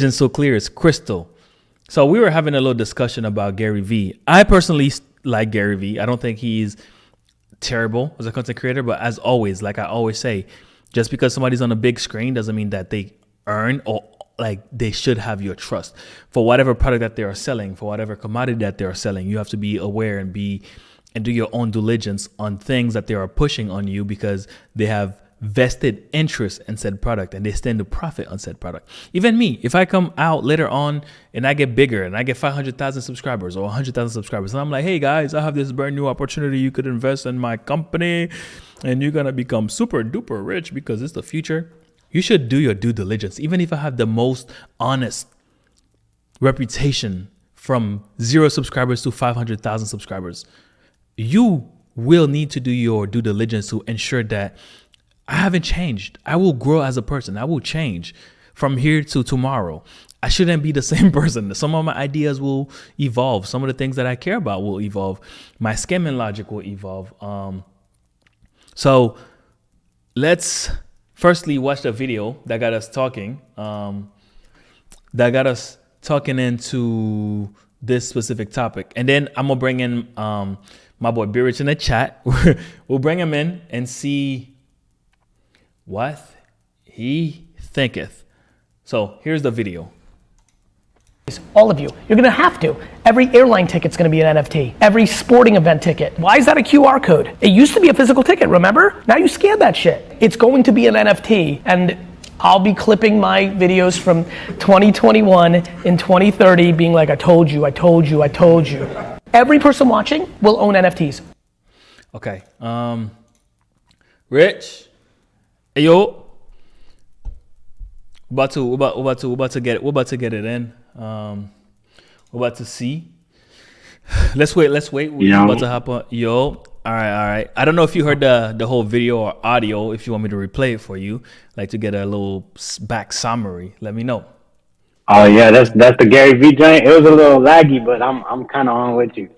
It's so clear, it's crystal. So we were having a little discussion about GaryVee. I personally like GaryVee. I don't think he's terrible as a content creator, but as always, like I always say, just because somebody's on a big screen doesn't mean that they earn or like they should have your trust for whatever product that they are selling, for whatever commodity that they are selling. You have to be aware and do your own diligence on things that they are pushing on you, because they have vested interest in said product and they stand to profit on said product. Even me, if I come out later on and I get bigger and I get 500,000 subscribers or 100,000 subscribers, and I'm like, hey guys, I have this brand new opportunity. You could invest in my company and you're going to become super duper rich because it's the future. You should do your due diligence. Even if I have the most honest reputation from 0 subscribers to 500,000 subscribers, you will need to do your due diligence to ensure that I haven't changed. I will grow as a person. I will change from here to tomorrow. I shouldn't be the same person. Some of my ideas will evolve. Some of the things that I care about will evolve. My scamming logic will evolve. So let's firstly watch the video that got us talking. Into this specific topic. And then I'm going to bring in my boy B-Rich in the chat. We'll bring him in and see what he thinketh. So here's the video. All of you, you're gonna have to. Every airline ticket's gonna be an NFT. Every sporting event ticket. Why is that a QR code? It used to be a physical ticket, remember? Now you scan that shit. It's going to be an NFT, and I'll be clipping my videos from 2021 in 2030 being like, I told you, I told you, I told you. Every person watching will own NFTs. Okay, Rich, hey yo, we're about to get it in. We're about to see. Let's wait. We're about to hop on. Yo, all right. I don't know if you heard the whole video or audio. If you want me to replay it for you, like to get a little back summary, let me know. Oh yeah, that's the GaryVee joint. It was a little laggy, but I'm kind of on with you.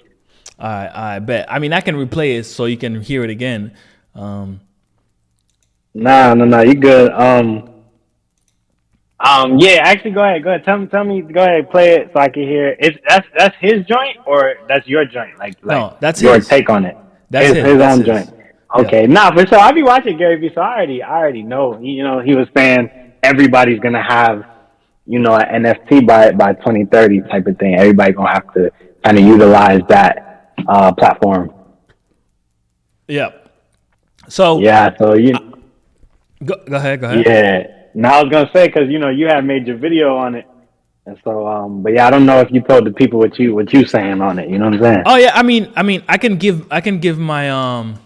All right, I bet. I mean, I can replay it so you can hear it again. No, you good. Yeah, actually, go ahead. Tell me, go ahead, play it so I can hear it. That's his joint or that's your joint? Like no, that's your his. Take on it. That's his own joint. Okay, yeah. For sure. I be watching GaryVee, so I already know. He was saying everybody's gonna have, an NFT by 2030 type of thing. Everybody gonna have to kind of utilize that platform. Yeah. So yeah. So go ahead. Yeah. Now I was gonna say, because you had made your video on it, and so but yeah, I don't know if you told the people what you saying on it. You know what I'm saying? Oh yeah, I mean, I can give my damn,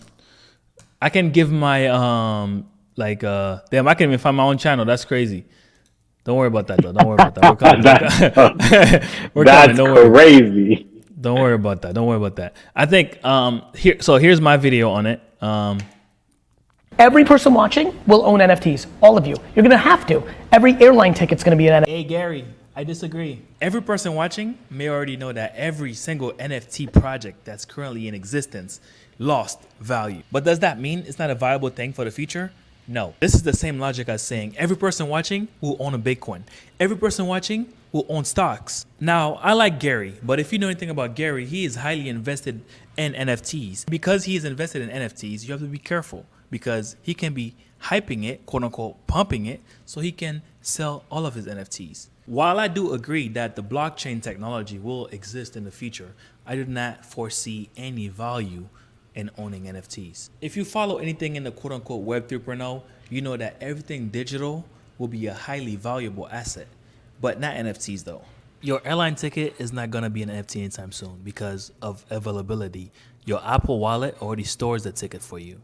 I can't even find my own channel. That's crazy. Don't worry about that though. Don't worry about that. We're coming. That's crazy. Don't worry about that. I think here's my video on it. Every person watching will own NFTs. All of you. You're gonna have to. Every airline ticket's gonna be an NFT. Hey Gary, I disagree. Every person watching may already know that every single NFT project that's currently in existence lost value. But does that mean it's not a viable thing for the future? No. This is the same logic as saying every person watching will own a Bitcoin. Every person watching will own stocks. Now, I like Gary, but if you know anything about Gary, he is highly invested in NFTs. Because he is invested in NFTs, you have to be careful, because he can be hyping it, quote unquote, pumping it, so he can sell all of his NFTs. While I do agree that the blockchain technology will exist in the future, I do not foresee any value in owning NFTs. If you follow anything in the quote unquote Web 3.0, you know that everything digital will be a highly valuable asset, but not NFTs though. Your airline ticket is not gonna be an NFT anytime soon because of availability. Your Apple Wallet already stores the ticket for you.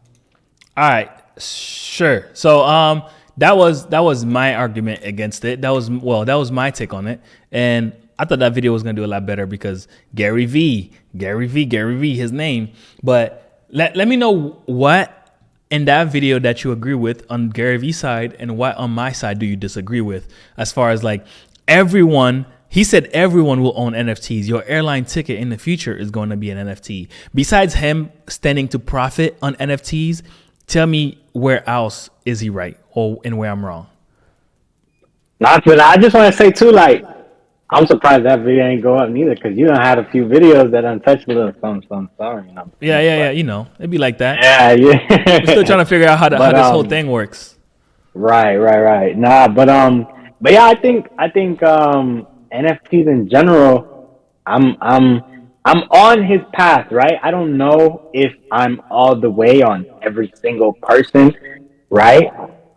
All right, sure. So that was my argument against it. That was my take on it, and I thought that video was gonna do a lot better because GaryVee, his name. But let me know what in that video that you agree with on GaryVee's side, and what on my side do you disagree with, as far as like everyone. He said everyone will own NFTs. Your airline ticket in the future is going to be an NFT. Besides him standing to profit on NFTs, tell me where else is he right and where I'm wrong. Not for that. I just want to say too, like, I'm surprised that video ain't go up neither, because you done had a few videos that untouched with a some, you know what I'm Yeah, saying? yeah, yeah. But You know, it'd be like that. yeah, We're still trying yeah. to figure out how But this whole thing works. right. Nah, but yeah, I think NFTs in general, I'm on his path, right? I don't know if I'm all the way on every single person, right?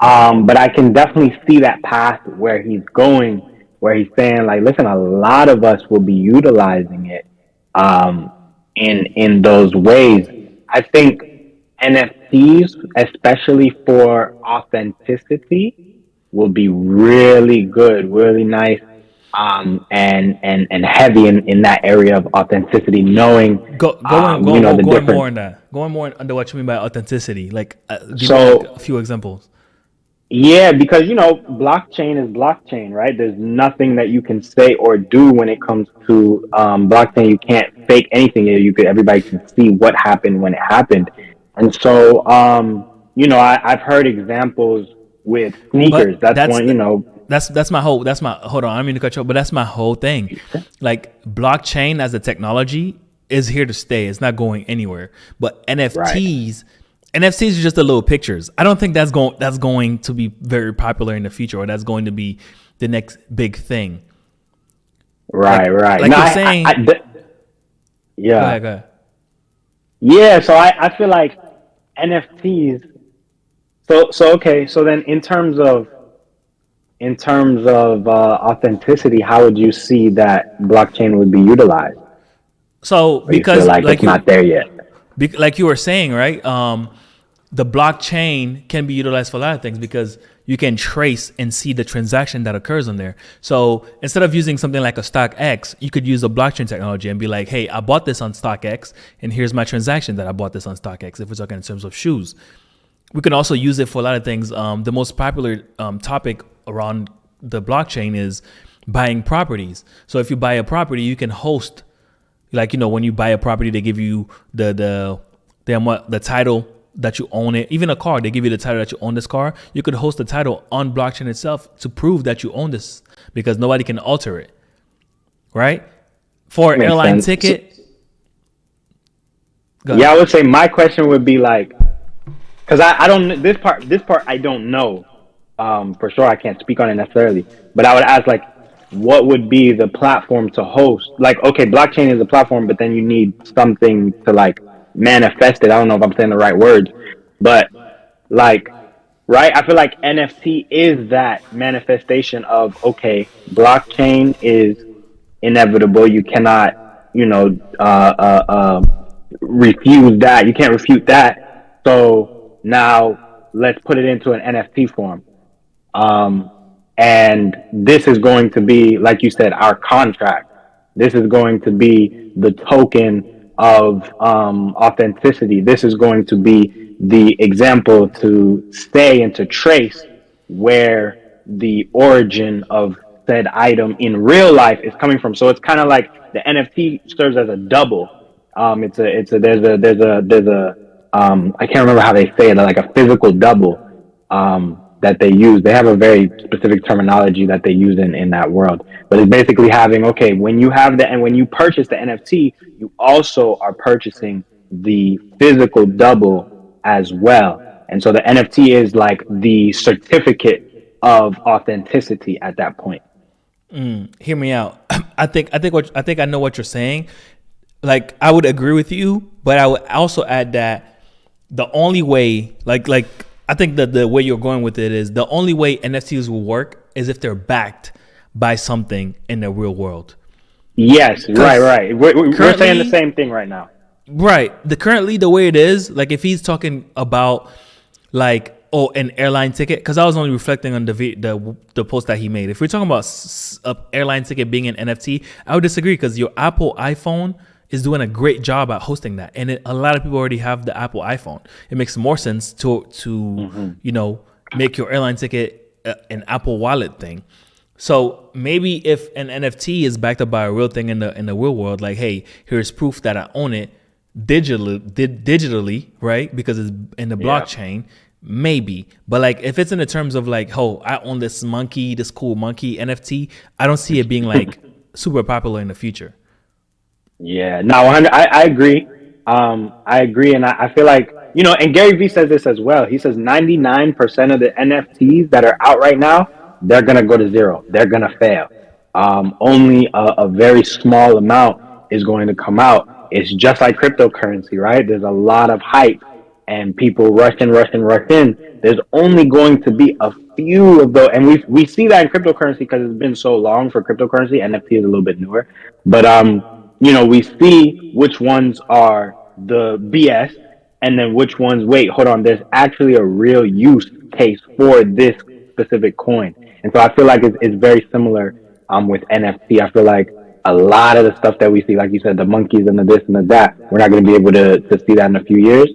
But I can definitely see that path where he's going, where he's saying like, listen, a lot of us will be utilizing it, um, in those ways. I think NFTs, especially for authenticity, will be really good, really nice, and heavy in that area of authenticity, knowing, the Going different. more on that. Going more under what you mean by authenticity. Like, give me like a So few examples. yeah, because blockchain is blockchain, right? There's nothing that you can say or do when it comes to blockchain. You can't fake anything. Everybody can see what happened when it happened, and so I've heard examples with sneakers. But That's one. that's my whole hold on, I don't mean to cut you off, but that's my whole thing. Like, blockchain as a technology is here to stay. It's not going anywhere. But Right, NFTs are just the little pictures. I don't think that's going to be very popular in the future, or that's going to be the next big thing. Like right. like No, you're saying. Go yeah, ahead, go ahead. yeah. So I feel like NFTs. So okay. So then, in terms of authenticity, how would you see that blockchain would be utilized? So Or you feel because like it's not there yet? like you were saying, right? The blockchain can be utilized for a lot of things because you can trace and see the transaction that occurs on there. So instead of using something like a stock X, you could use a blockchain technology and be like, hey, I bought this on stock X, and here's my transaction that I bought this on stock X. If we're talking in terms of shoes, we can also use it for a lot of things. The most popular topic around the blockchain is buying properties. So if you buy a property, you can host, like, when you buy a property, they give you the title that you own it. Even a car, they give you the title that you own this car. You could host the title on blockchain itself to prove that you own this, because nobody can alter it, right? For an Makes airline sense. ticket. Go Yeah, ahead. I would say my question would be like, because I don't, this part I don't know, for sure. I can't speak on it necessarily, but I would ask like, what would be the platform to host? Like, okay, blockchain is a platform, but then you need something to like manifest it. I don't know if I'm saying the right words, but like, right? I feel like NFT is that manifestation of, okay, blockchain is inevitable. You cannot, refuse that. You can't refute that. So now let's put it into an NFT form. Um, and this is going to be, like you said, our contract. This is going to be the token of authenticity. This is going to be the example to stay and to trace where the origin of said item in real life is coming from. So it's kind of like the NFT serves as a double. I can't remember how they say it, like a physical double, that they use. They have a very specific terminology that they use in that world. But it's basically having, okay, when you have and when you purchase the NFT, you also are purchasing the physical double as well. And so the NFT is like the certificate of authenticity at that point. Hear me out. I think I know what you're saying. Like, I would agree with you, but I would also add that the only way, like I think that the way you're going with it is the only way NFTs will work is if they're backed by something in the real world. Yes, right. We're saying the Currently, same thing right now. right. Currently the way it is, like if he's talking about like, oh, an airline ticket, because I was only reflecting on the post that he made. If we're talking about a airline ticket being an NFT, I would disagree, because your Apple iPhone is doing a great job at hosting that, and a lot of people already have the Apple iPhone. It makes more sense to make your airline ticket an Apple Wallet thing. So maybe if an NFT is backed up by a real thing in the real world, like, hey, here's proof that I own it digitally, right? Because it's in the Yeah. blockchain. maybe. But like if it's in the terms of like, oh, I own this monkey, this cool monkey NFT, I don't see it being like super popular in the future. Yeah, no, 100. I agree. I agree, and I feel like and Gary Vee says this as well. He says 99% of the NFTs that are out right now, they're gonna go to zero. They're gonna fail. Only a very small amount is going to come out. It's just like cryptocurrency, right? There's a lot of hype, and people rush in, rush in, rush in. There's only going to be a few of those, and we see that in cryptocurrency because it's been so long for cryptocurrency. NFT is a little bit newer, but we see which ones are the BS, and then which ones, wait, hold on, there's actually a real use case for this specific coin. And so I feel like it's very similar with NFT. I feel like a lot of the stuff that we see, like you said, the monkeys and the this and the that, we're not going to be able to see that in a few years.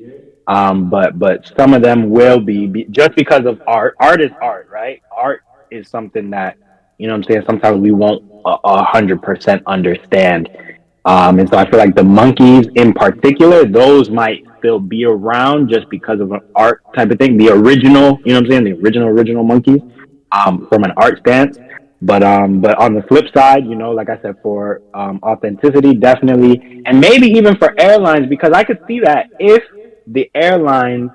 But some of them will be just because of art. Art is art, right? Art is something that, what I'm saying, sometimes we won't 100% understand. And so I feel like the monkeys in particular, those might still be around just because of an art type of thing. The original, what I'm saying, the original monkeys, from an art stance. But on the flip side, like I said, for authenticity, definitely, and maybe even for airlines, because I could see that if the airline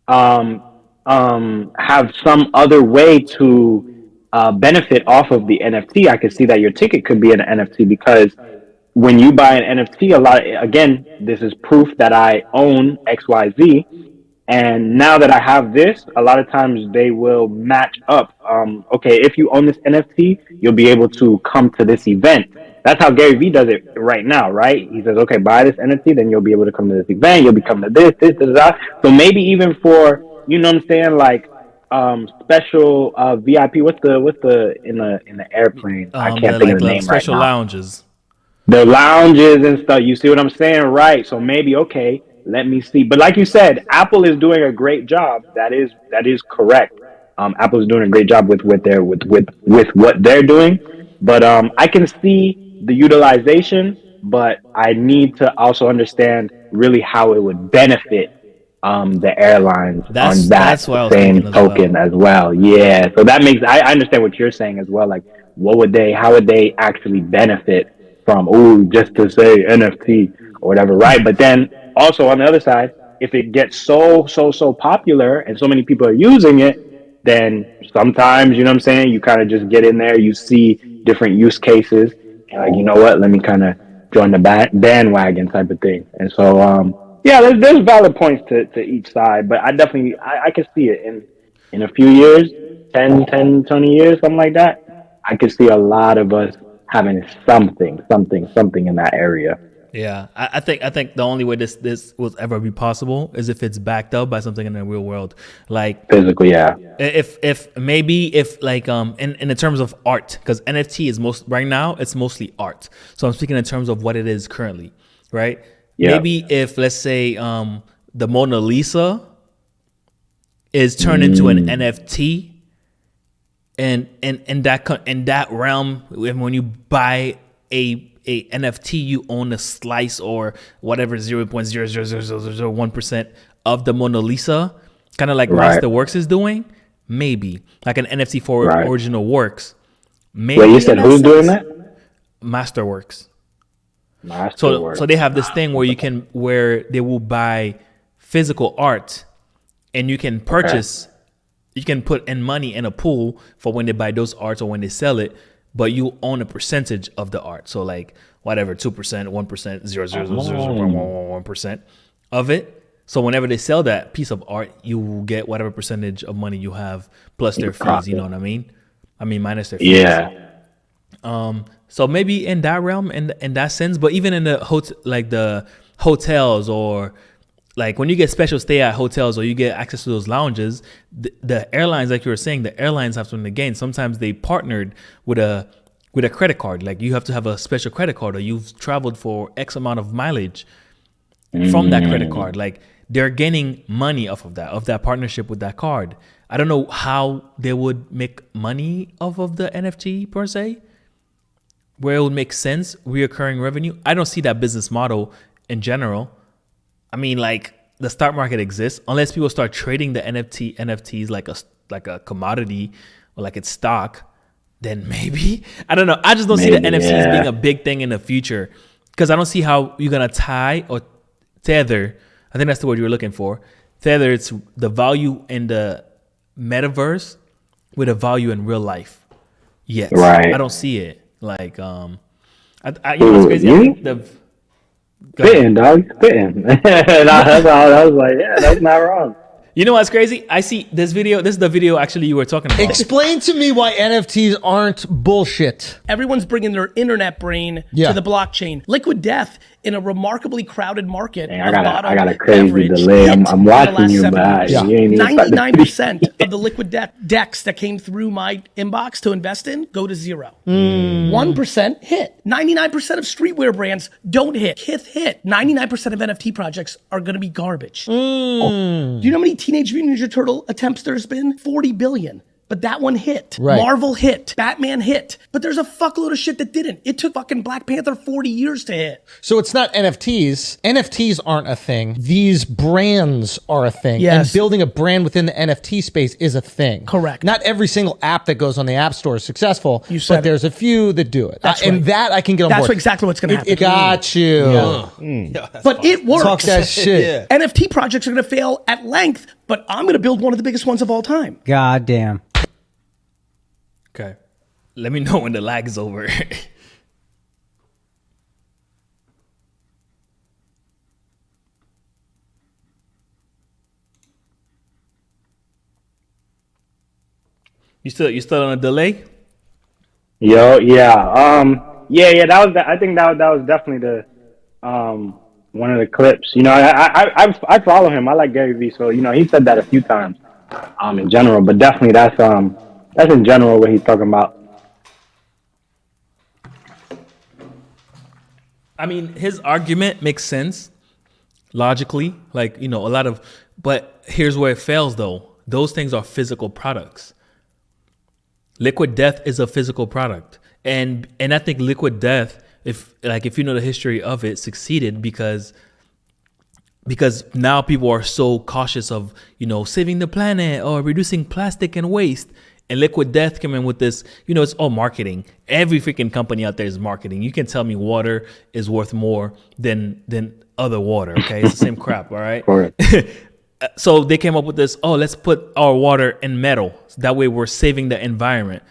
have some other way to benefit off of the NFT, I could see that your ticket could be an NFT because when you buy an NFT, again, this is proof that I own XYZ. And now that I have this, a lot of times they will match up. Okay, if you own this NFT, you'll be able to come to this event. That's how Gary Vee does it right now, right? He says, okay, buy this NFT, then you'll be able to come to this event. You'll be coming to this, that. So maybe even for, what I'm saying, like special VIP. What's the in the airplane? I can't think of the name special right now. lounges. The lounges and stuff. You see what I'm saying, right? So maybe, okay, let me see. But like you said, Apple is doing a great job. That is correct. Apple is doing a great job with what they're doing. But I can see the utilization, but I need to also understand really how it would benefit the airlines on that same token as well. Yeah. So that makes I understand what you're saying as well. Like, how would they actually benefit from just to say NFT or whatever, right? But then also on the other side, if it gets so popular and so many people are using it, then sometimes, what I'm saying, you kind of just get in there, you see different use cases, and like, you know what, let me kind of join the bandwagon type of thing. And so, yeah, there's valid points to each side, but I definitely, I can see it in a few years, 10, 20 years, something like that. I could see a lot of us having something in that area. Yeah, I think the only way this will ever be possible is if it's backed up by something in the real world, like physically. Yeah. If like in the terms of art, because NFT is right now it's mostly art. So I'm speaking in terms of what it is currently, right? Yeah. Maybe if, let's say, the Mona Lisa is turned into an NFT, and in that realm, when you buy a NFT, you own a slice or whatever 0.00001% of the Mona Lisa, kind of like Masterworks is doing. Maybe like an NFT for original works. Maybe. Wait, you said who's doing that? Masterworks. So they have this thing where they will buy physical art, and you can purchase. Okay. You can put in money in a pool for when they buy those arts or when they sell it, but you own a percentage of the art. So like whatever, 2%, 1%, 0.00001% of it. So whenever they sell that piece of art, you will get whatever percentage of money you have plus their fees. You know what I mean? Minus their fees. Yeah. So maybe in that realm, in that sense, but even in the the hotels, or like when you get special stay at hotels or you get access to those lounges, the airlines, like you were saying, the airlines have something to gain. Sometimes they partnered with a credit card. Like you have to have a special credit card, or you've traveled for X amount of mileage from that credit card. Like they're gaining money off of that partnership with that card. I don't know how they would make money off of the NFT per se, where it would make sense, reoccurring revenue. I don't see that business model in general. I mean, like, the stock market exists unless people start trading the NFTs like a commodity or like it's stock. Then maybe I don't know. I just don't see the NFTs being a big thing in the future because I don't see how you're gonna tie or tether. I think that's the word you were looking for. Tether it's the value in the metaverse with a value in real life. Yes, Right. I don't see it. Like, you know what's crazy? I think spitting, dog, spitting. That's all. I was like, yeah, that's not wrong. You know what's crazy? I see this video. This is the video actually you were talking about. Explain to me why NFTs aren't bullshit. Everyone's bringing their internet brain Yeah. to the blockchain. Liquid Death in a remarkably crowded market. Dang, I got a crazy beverage delay. hit I'm in the watching last you, 7 but years. you ain't even started to 99% of the Liquid Death decks that came through my inbox to invest in go to zero. 1% hit. 99% of streetwear brands don't hit. Kith hit. 99% of NFT projects are going to be garbage. Do you know how many Teenage Mutant Ninja Turtle attempts there's been? 40 billion. But that one hit. Right. Marvel hit. Batman hit. But there's a fuckload of shit that didn't. It took fucking Black Panther 40 years to hit. So it's not NFTs. NFTs aren't a thing. These brands are a thing. Yes. And building a brand within the NFT space is a thing. Correct. Not every single app that goes on the App Store is successful, You said but there's a few that do it. That's And right. that I can get on That's board. exactly what's going to happen. Got you. But it works. Talk that shit. NFT projects are going to fail at length, but I'm going to build one of the biggest ones of all time. God damn. Okay. Let me know when the lag is over. You still on a delay? Yo, yeah, yeah. That was. I think that was definitely the one of the clips. You know, I follow him. I like GaryVee, so you know he said that a few times. In general, but definitely that's in general what he's talking about. I mean, his argument makes sense logically, like, you know, but here's where it fails though. Those things are physical products. Liquid Death is a physical product. And I think Liquid Death, if you know the history of it, succeeded because now people are so cautious of, you know, saving the planet or reducing plastic and waste. And Liquid Death came in with this, you know, it's all marketing. Every freaking company out there is marketing. You can tell me water is worth more than other water, okay? It's the same crap, all right? Correct. So they came up with this, let's put our water in metal. That way we're saving the environment.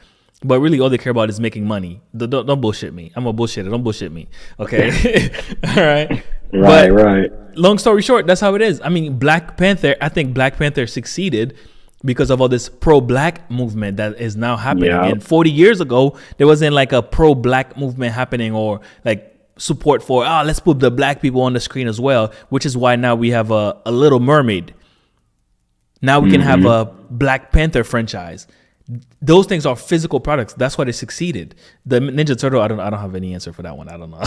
But really all they care about is making money. Don't bullshit me. I'm a bullshitter. Don't bullshit me, okay? All right? Right. Long story short, that's how it is. I mean, I think Black Panther succeeded because of all this pro-black movement that is now happening. Yeah. And 40 years ago, there wasn't like a pro-black movement happening or like support for, let's put the black people on the screen as well, which is why now we have a Little Mermaid. Now we can have a Black Panther franchise. Those things are physical products. That's why they succeeded. The Ninja Turtle, I don't have any answer for that one. I don't know.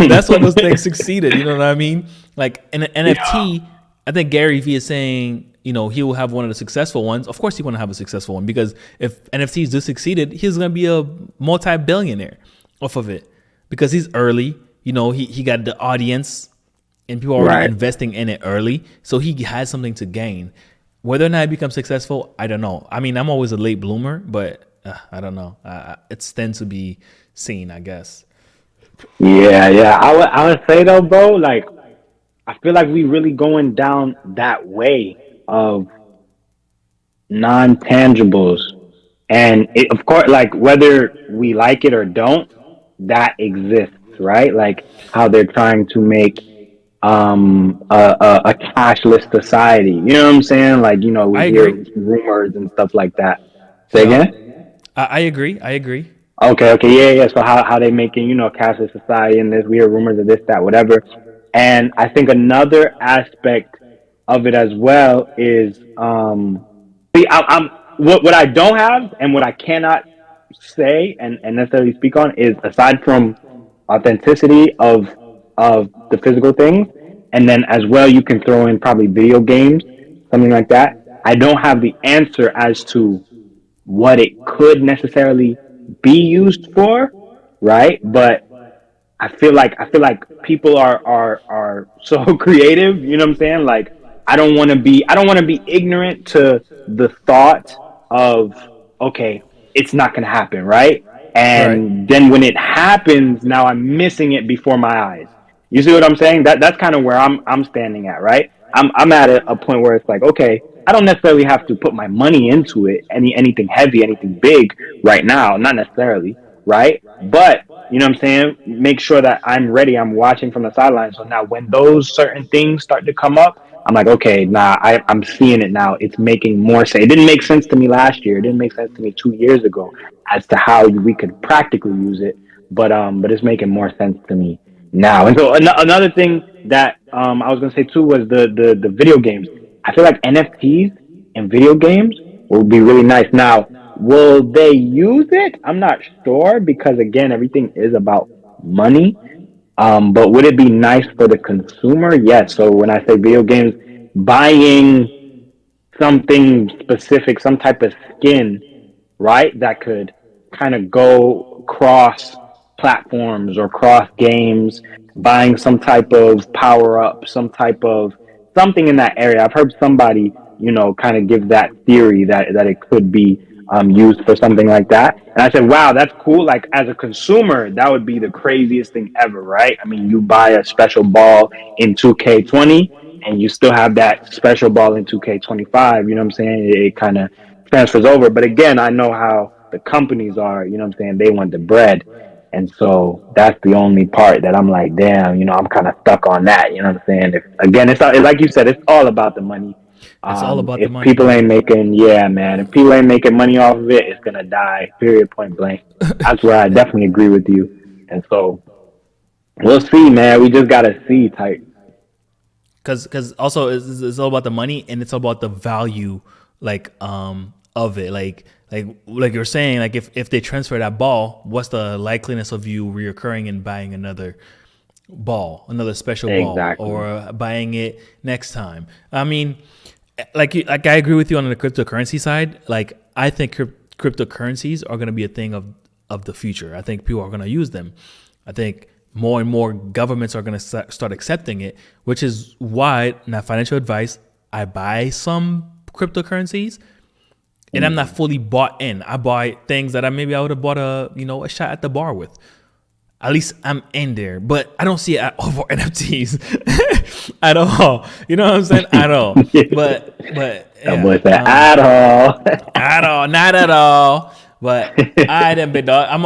That's why those things succeeded. You know what I mean? Like in an NFT, I think GaryVee is saying, you know, he will have one of the successful ones. Of course, he want to have a successful one because if NFTs do succeeded, he's going to be a multi-billionaire off of it because he's early. You know, he got the audience and people are already investing in it early. So he has something to gain. Whether or not it becomes successful, I don't know. I mean, I'm always a late bloomer, but I don't know. It's tends to be seen, I guess. Yeah. I would say though, bro, like I feel like we really going down that way of non-tangibles, and it, of course, like whether we like it or don't, that exists, right? Like how they're trying to make a cashless society. You know what I'm saying? Like, you know, we hear rumors and stuff like that. Say again? I agree. Okay. Yeah. So how they making, you know, cashless society and this, we hear rumors of this, that, whatever. And I think another aspect of it as well is what I don't have and what I cannot say and necessarily speak on is, aside from authenticity of the physical things, and then as well you can throw in probably video games, something like that. I don't have the answer as to what it could necessarily be used for, right? But I feel like people are so creative. You know what I'm saying? Like I don't want to be ignorant to the thought of, okay, it's not gonna happen, right? Right. And then when it happens, now I'm missing it before my eyes. You see what I'm saying? That's kind of where I'm standing at, right? I'm at a point where it's like, okay, I don't necessarily have to put my money into it, anything heavy, anything big right now, not necessarily, right? But you know what I'm saying? Make sure that I'm ready. I'm watching from the sidelines. So now when those certain things start to come up, I'm like, okay, nah, I'm seeing it now. It's making more sense. It didn't make sense to me last year. It didn't make sense to me 2 years ago as to how we could practically use it. But it's making more sense to me now. And so another thing that I was gonna say too was the video games. I feel like NFTs and video games will be really nice. Now, will they use it? I'm not sure because again, everything is about money. But would it be nice for the consumer? Yes. So when I say video games, buying something specific, some type of skin, right? That could kind of go cross platforms or cross games, buying some type of power up, some type of something in that area. I've heard somebody, kind of give that theory that it could be used for something like that. And I said, wow, that's cool. Like as a consumer, that would be the craziest thing ever, right? I mean, you buy a special ball in 2K20 and you still have that special ball in 2K25. You know what I'm saying? It kind of transfers over. But again, I know how the companies are, you know what I'm saying? They want the bread. And so that's the only part that I'm like, damn, I'm kind of stuck on that. You know what I'm saying? Again, like you said, it's all about the money. It's all about the If money, people bro. ain't making, yeah, man, if people ain't making money off of it, it's gonna die. Period. Point blank. That's where I definitely agree with you. And so we'll see, man. We just gotta see, type. Because also it's all about the money and it's all about the value of it. Like you're saying, like if they transfer that ball, what's the likeliness of you reoccurring and buying another ball, another special ball, Exactly. or buying it next time? I mean, like I agree with you on the cryptocurrency side. Like I think cryptocurrencies are going to be a thing of the future. I think people are going to use them. I think more and more governments are going to start accepting it, which is why, not financial advice, I buy some cryptocurrencies and I'm not fully bought in. I buy things that I would have bought a shot at the bar with. At least I'm in there, but I don't see it at all for NFTs at all. You know what I'm saying? At all. But That yeah, boy said, at all. at all, not at all. But I didn't big dog. I'm